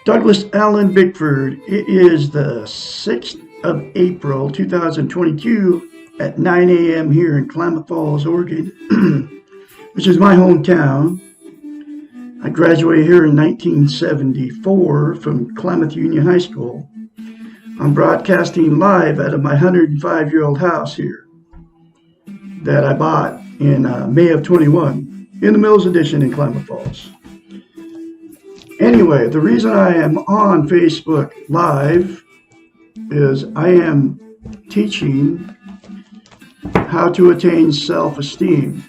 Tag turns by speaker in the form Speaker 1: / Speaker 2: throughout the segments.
Speaker 1: Douglas Alan Bickford. It is the 6th of April, 2022 at 9 a.m. here in Klamath Falls, Oregon, which is my hometown. I graduated here in 1974 from Klamath Union High School. I'm broadcasting live out of my 105-year-old house here that I bought in May of 21 in the Mills Edition in Klamath Falls. Anyway, the reason I am on Facebook Live is I am teaching how to attain self-esteem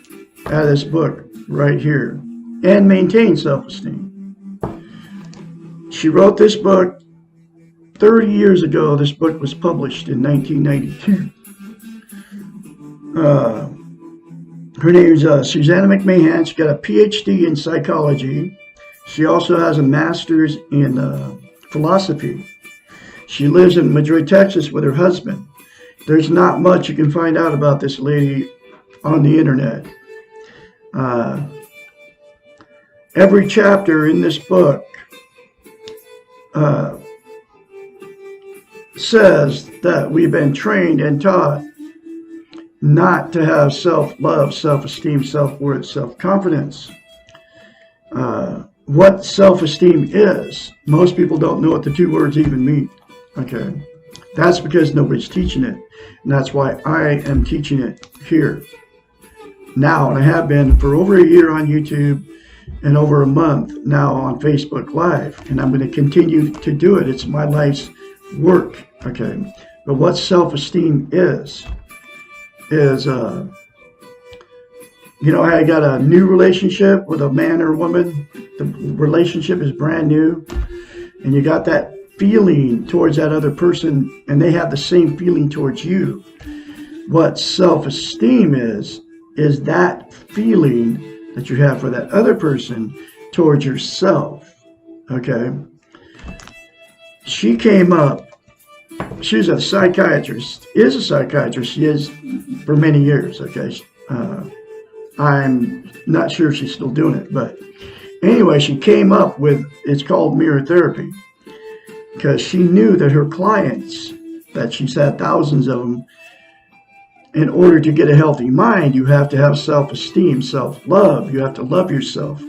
Speaker 1: out of this book right here and maintain self-esteem. She wrote this book 30 years ago. This book was published in 1992. Her name is Susanna McMahon. She got a PhD in psychology. She also has a master's in philosophy. She lives in Madrid, Texas with her husband. There's not much you can find out about this lady on the internet. Every chapter in this book says that we've been trained and taught not to have self-love, self-esteem, self-worth, self-confidence. What self-esteem is, most people don't know what the two words even mean. Okay, that's because nobody's teaching it, and that's why I am teaching it here now, and I have been for over a year on YouTube and over a month now on Facebook Live, and I'm going to continue to do it. It's my life's work. Okay, but what self-esteem is I got a new relationship with a man or woman. The relationship is brand new, and you got that feeling towards that other person, and they have the same feeling towards you. What self-esteem is that feeling that you have for that other person towards yourself. Okay? She came up, she's a psychiatrist, is a psychiatrist. She is for many years. Okay? I'm not sure if she's still doing it, but anyway, she came up with, it's called mirror therapy, because she knew that her clients, that she's had thousands of them, in order to get a healthy mind, you have to have self-esteem, self-love. You have to love yourself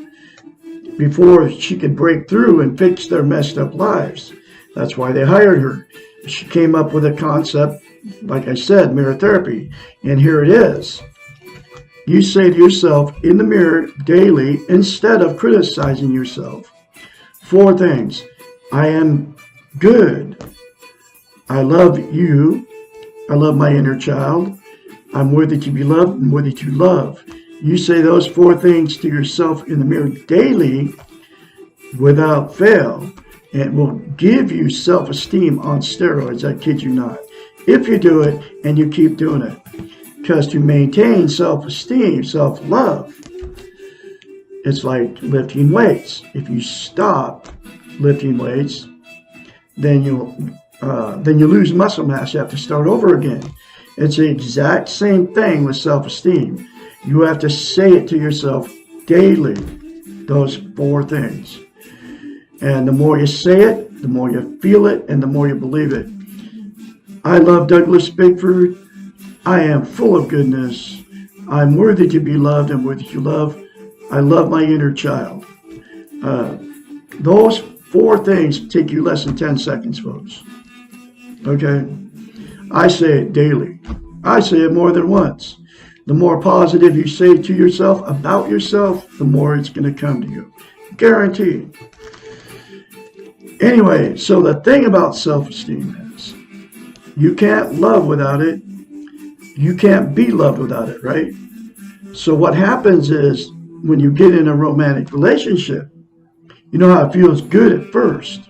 Speaker 1: before she could break through and fix their messed up lives. That's why they hired her. She came up with a concept, like I said, mirror therapy, and here it is. You say to yourself in the mirror daily, instead of criticizing yourself, 4 things. I am good. I love you. I love my inner child. I'm worthy to be loved and worthy to love. You say those 4 things to yourself in the mirror daily without fail. It will give you self-esteem on steroids, I kid you not. If you do it and you keep doing it. Because to maintain self-esteem, self-love, it's like lifting weights. If you stop lifting weights, then you lose muscle mass. You have to start over again. It's the exact same thing with self-esteem. You have to say it to yourself daily, those 4 things. And the more you say it, the more you feel it, and the more you believe it. I love Douglas Bickford. I am full of goodness. I'm worthy to be loved and worthy to love. I love my inner child. Those 4 things take you less than 10 seconds, folks. Okay? I say it daily. I say it more than once. The more positive you say to yourself about yourself, the more it's going to come to you. Guaranteed. Anyway, so the thing about self-esteem is you can't love without it. You can't be loved without it, right? So what happens is when you get in a romantic relationship, You know how it feels good at first.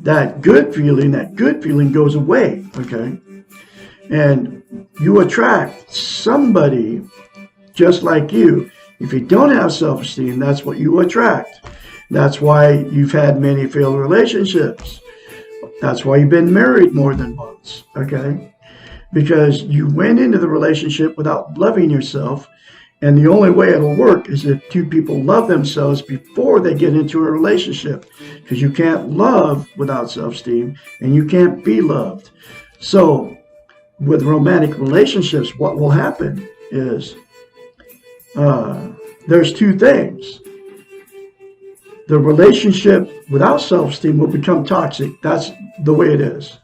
Speaker 1: That good feeling goes away, okay? And you attract somebody just like you. If you don't have self-esteem, that's what you attract. That's why you've had many failed relationships. That's why you've been married more than once, okay? Because you went into the relationship without loving yourself. And the only way it'll work is if two people love themselves before they get into a relationship. Because you can't love without self-esteem, and you can't be loved. So with romantic relationships, what will happen is there's two things. The relationship without self-esteem will become toxic. That's the way it is.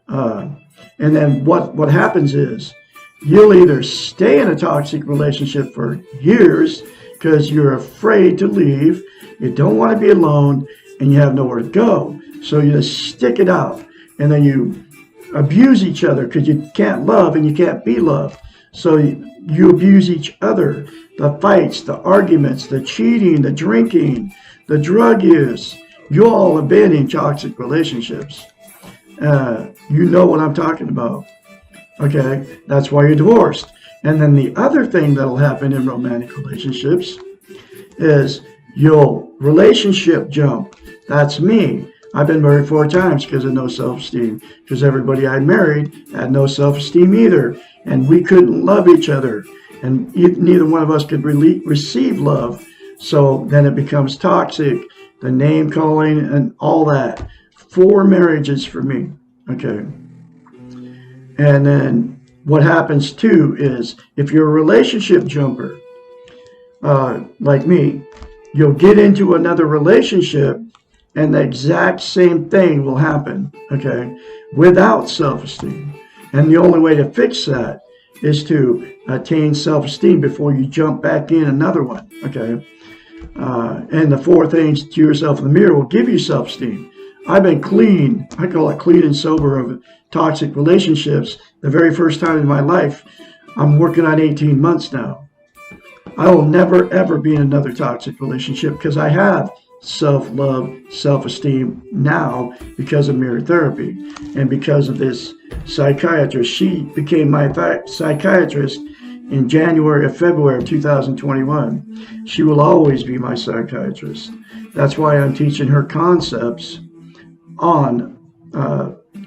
Speaker 1: And then what happens is you'll either stay in a toxic relationship for years because you're afraid to leave, you don't want to be alone, and you have nowhere to go. So you just stick it out, and then you abuse each other because you can't love and you can't be loved. So you abuse each other. The fights, the arguments, the cheating, the drinking, the drug use. You all have been in toxic relationships. You know what I'm talking about. Okay, that's why you're divorced. And then the other thing that'll happen in romantic relationships is you'll relationship jump. That's me. I've been married 4 times because of no self-esteem. Because everybody I married had no self-esteem either. And we couldn't love each other. And neither one of us could receive love. So then it becomes toxic. The name calling and all that. 4 marriages for me. Okay. And then what happens too is if you're a relationship jumper, like me, you'll get into another relationship and the exact same thing will happen, okay, without self-esteem. And the only way to fix that is to attain self-esteem before you jump back in another one, okay? And the 4 things to yourself in the mirror will give you self-esteem. I've been clean, I call it clean and sober of toxic relationships the very first time in my life. I'm working on 18 months now. I will never, ever be in another toxic relationship because I have self-love, self-esteem now because of mirror therapy and because of this psychiatrist. She became my psychiatrist in January or February of 2021. She will always be my psychiatrist. That's why I'm teaching her concepts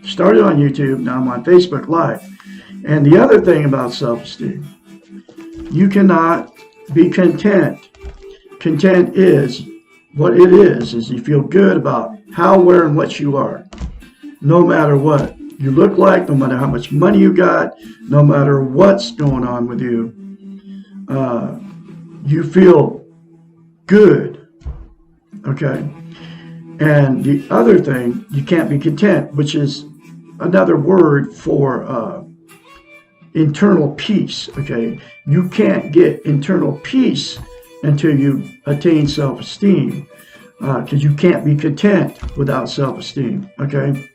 Speaker 1: started on YouTube, now I'm on Facebook Live. And the other thing about self-esteem, you cannot be content. Content is what it is you feel good about how, where, and what you are. No matter what you look like, no matter how much money you got, no matter what's going on with you, you feel good. Okay? And the other thing, you can't be content, which is another word for internal peace, okay? You can't get internal peace until you attain self-esteem, because you can't be content without self-esteem, okay?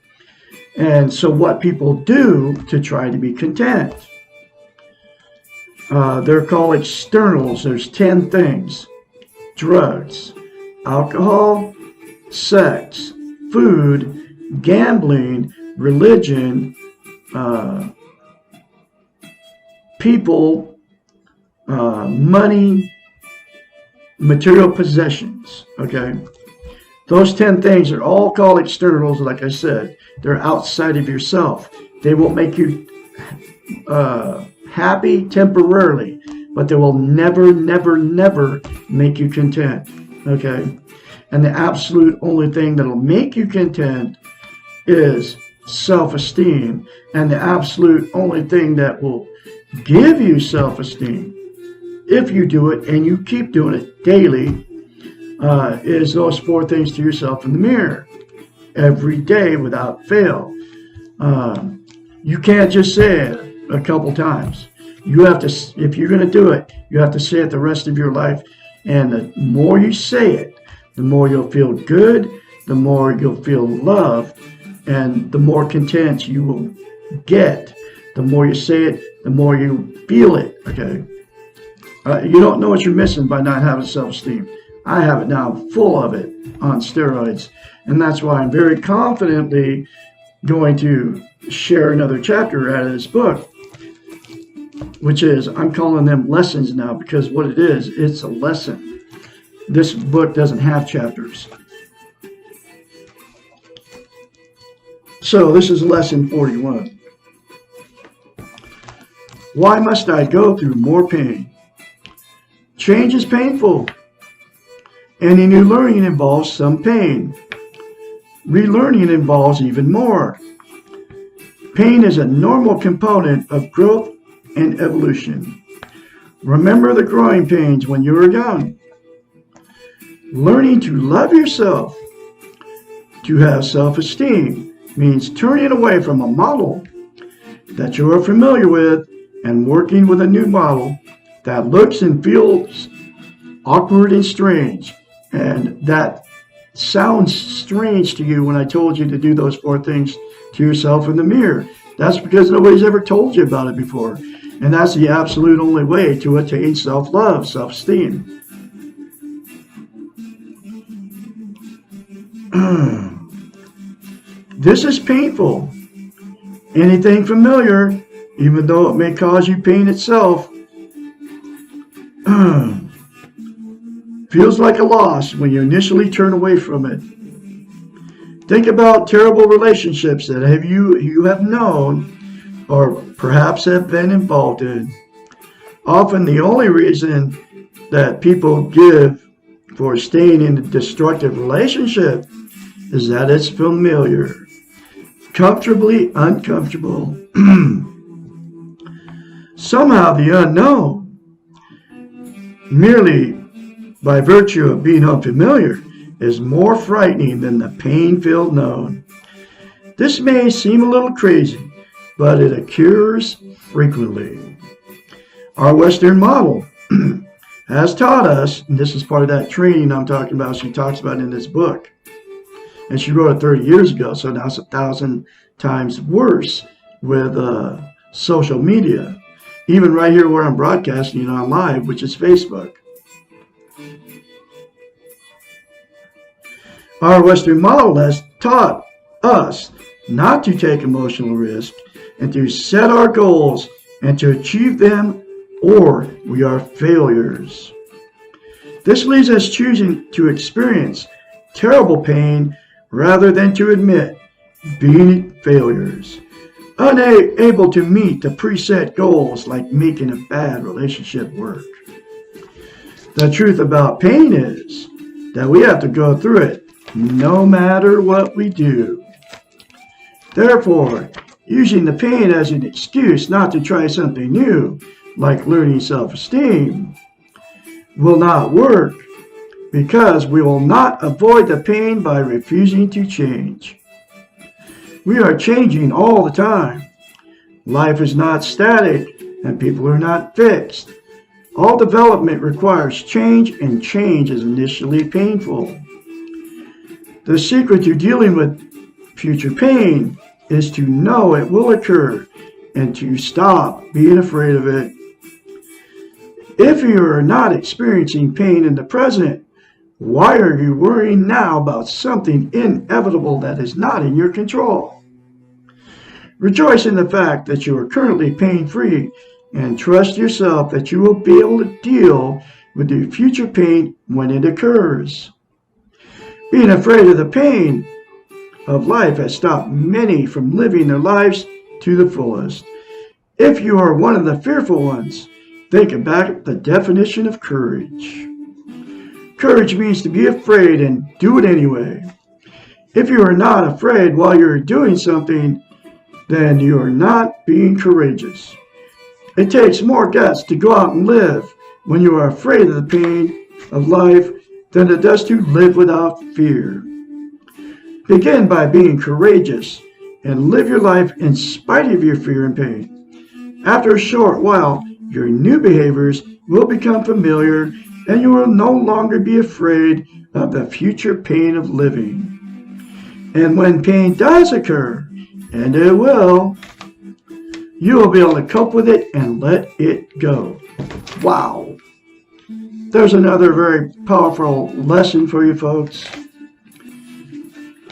Speaker 1: And so what people do to try to be content, they're called externals. There's 10 things: drugs, alcohol, sex, food, gambling, religion, people, money, material possessions, okay? Those 10 things are all called externals, like I said. They're outside of yourself. They will make you happy temporarily, but they will never, never, never make you content, okay? And the absolute only thing that'll make you content is self-esteem. And the absolute only thing that will give you self-esteem, if you do it and you keep doing it daily, is those 4 things to yourself in the mirror every day without fail. You can't just say it a couple times. You have to, if you're going to do it, you have to say it the rest of your life. And the more you say it, the more you'll feel good, the more you'll feel loved, and the more content you will get. The more you say it, the more you feel it, okay? You don't know what you're missing by not having self-esteem. I have it now, full of it on steroids. And that's why I'm very confidently going to share another chapter out of this book, which is, I'm calling them lessons now, because what it is, it's a lesson. This book doesn't have chapters. So this is lesson 41. Why must I go through more pain? Change is painful. Any new learning involves some pain. Relearning involves even more. Pain is a normal component of growth and evolution. Remember the growing pains when you were young. Learning to love yourself, to have self-esteem, means turning away from a model that you are familiar with and working with a new model that looks and feels awkward and strange. And that sounds strange to you when I told you to do those 4 things to yourself in the mirror. That's because nobody's ever told you about it before. And that's the absolute only way to attain self-love, self-esteem. This is painful. Anything familiar, even though it may cause you pain itself, feels like a loss when you initially turn away from it. Think about terrible relationships that you have known or perhaps have been involved in. Often the only reason that people give for staying in a destructive relationship is that it's familiar, comfortably uncomfortable. Somehow the unknown, merely by virtue of being unfamiliar, is more frightening than the pain-filled known. This may seem a little crazy, but it occurs frequently. Our Western model has taught us, and this is part of that training I'm talking about, she talks about in this book. And she wrote it 30 years ago, so now it's 1,000 times worse with social media. Even right here where I'm broadcasting on live, which is Facebook. Our Western model has taught us not to take emotional risk and to set our goals and to achieve them, or we are failures. This leaves us choosing to experience terrible pain rather than to admit being failures, unable to meet the preset goals like making a bad relationship work. The truth about pain is that we have to go through it no matter what we do. Therefore, using the pain as an excuse not to try something new, like learning self-esteem, will not work, because we will not avoid the pain by refusing to change. We are changing all the time. Life is not static, and people are not fixed. All development requires change, and change is initially painful. The secret to dealing with future pain is to know it will occur and to stop being afraid of it. If you are not experiencing pain in the present, why are you worrying now about something inevitable that is not in your control? Rejoice in the fact that you are currently pain-free and trust yourself that you will be able to deal with the future pain when it occurs. Being afraid of the pain of life has stopped many from living their lives to the fullest. If you are one of the fearful ones, think about the definition of courage. Courage means to be afraid and do it anyway. If you are not afraid while you're doing something, then you are not being courageous. It takes more guts to go out and live when you are afraid of the pain of life than it does to live without fear. Begin by being courageous and live your life in spite of your fear and pain. After a short while, your new behaviors will become familiar and you will no longer be afraid of the future pain of living. And when pain does occur, and it will, you will be able to cope with it and let it go. Wow. there's another very powerful lesson for you folks.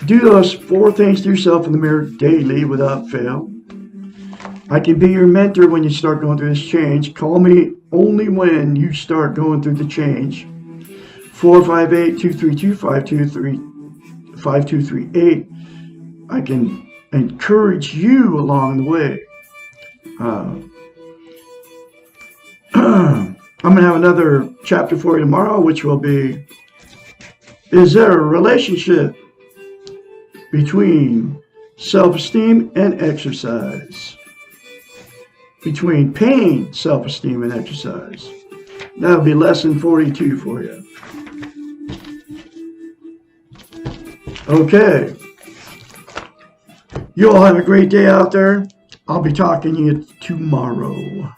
Speaker 1: Do those 4 things to yourself in the mirror daily without fail. I can be your mentor when you start going through this change. Call me only when you start going through the change. 458-232-5238. I can encourage you along the way. I'm going to have another chapter for you tomorrow, which will be, is there a relationship between self-esteem and exercise? Between pain, self-esteem, and exercise. That'll be lesson 42 for you. Okay. You all have a great day out there. I'll be talking to you tomorrow.